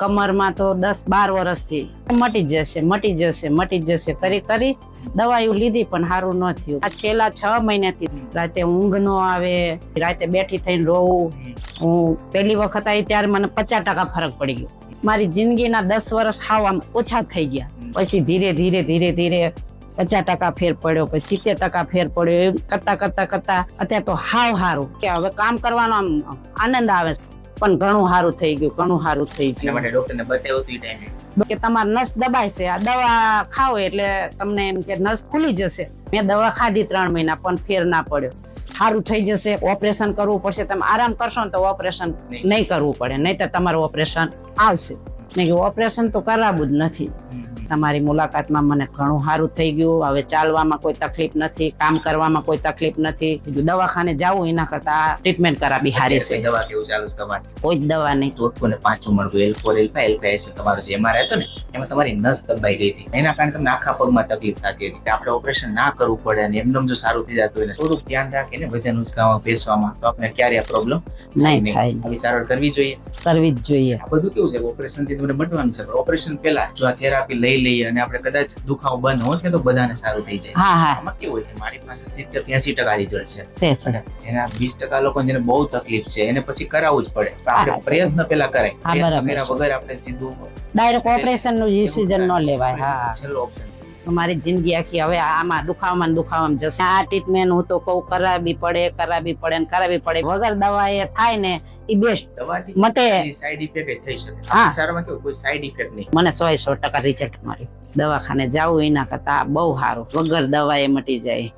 કમરમાં તો 10-12 વર્ષથી મટી જશે કરી દવાઈઓ લીધી પણ સારું ન થયું. આ છેલ્લા 6 મહિનાથી રાતે ઊંઘ ન આવે, રાતે બેઠી થઈને રોવું. હું પહેલી વખત આવી ત્યારે મને 50% ફરક પડી ગયો. મારી જિંદગીના 10 વર્ષ હાવ આમ ઓછા થઈ ગયા. પછી ધીરે ધીરે 50% ફેર પડ્યો, પછી 70% ફેર પડ્યો. એવું કરતા અત્યારે તો હાવ સારું કે હવે કામ કરવાનો આમ આનંદ આવે. પણ ઘણું સારું થઈ ગયું. માટે ડોક્ટરને બતાવ્યું હતું એ ટાઈમે કે તમાર નસ દબાય છે, આ દવા ખાઓ એટલે તમને એમ કે નસ ખુલી જશે. મેં દવા ખાધી 3 મહિના પણ ફેર ના પડ્યો. સારું થઈ જશે, ઓપરેશન કરવું પડશે. તમે આરામ કરશો ને તો ઓપરેશન નહીં કરવું પડે, નહીં તો તમારું ઓપરેશન આવશે. મેં કીધું ઓપરેશન તો કરાવવું જ નથી. તમારી મુલાકાતમાં મને ઘણું સારું થઈ ગયું. હવે ચાલવામાં કોઈ તકલીફ નથી, કામ કરવામાં કોઈ તકલીફ નથી. કીધું દવાખાને જાવું એના કરતા ટ્રીટમેન્ટ કરાવી સારી છે. દવા કેવું ચાલુ છે તમારે? કોઈ જ દવા નહીં. ચોથું ને પાંચમું મળતું L4 L5 તમારો જે MRI હતો ને એમાં તમારી નસ દબાઈ ગઈ હતી. એના કારણે તમને આખા પગમાં તકલીફ થતી હતી. આપણે ઓપરેશન ના કરવું પડે અને એમનેમ જો સારું થઈ જતું હોય થોડુંક ધ્યાન રાખીને વજન ઉચકાવવા બેસવામાં તો આપણે ક્યારે આ પ્રોબ્લેમ નહીં થાય. આવી સારવાર કરવી જોઈએ. આ બધું કેવું છે ઓપરેશન થી તમને બટવાનું છે. ઓપરેશન પહેલા જો આ થેરાપી લઈ લઈએ અને આપણે કદાચ દુખાવો બંધ હોત ને તો બધાને સારું થઈ જાય. આમાં કેવું હોય છે મારી પાસે 70-80% રિઝલ્ટ છે. જેના 20% લોકો જેને બહુ તકલીફ છે એને પછી કરાવવું જ પડે. આપણે પ્રયત્ન પહેલા કરાય. મેરા વગર આપણે સીધું ડાયરેક્ટ ઓપરેશન નું ડિસિઝન ન લેવાય. છેલ્લો ઓપ્શન છે. મારી જિંદગી આખી હવે આમાં દુખાવામાં જશે. આ ટ્રીટમેન્ટ હું તો કહું કરાવવી પડે. વગર દવા એ થાય ને એ બેસ્ટ. દવાથી મટે સાઈડ ઇફેક્ટ થઈ શકે. હા. સારામાં કેવું કોઈ સાઈડ ઇફેક્ટ નહીં. મને 100% રિઝલ્ટ મળ્યું. દવાખાને જાવું એના કરતા બહુ સારું. વગર દવા એ મટી જાય.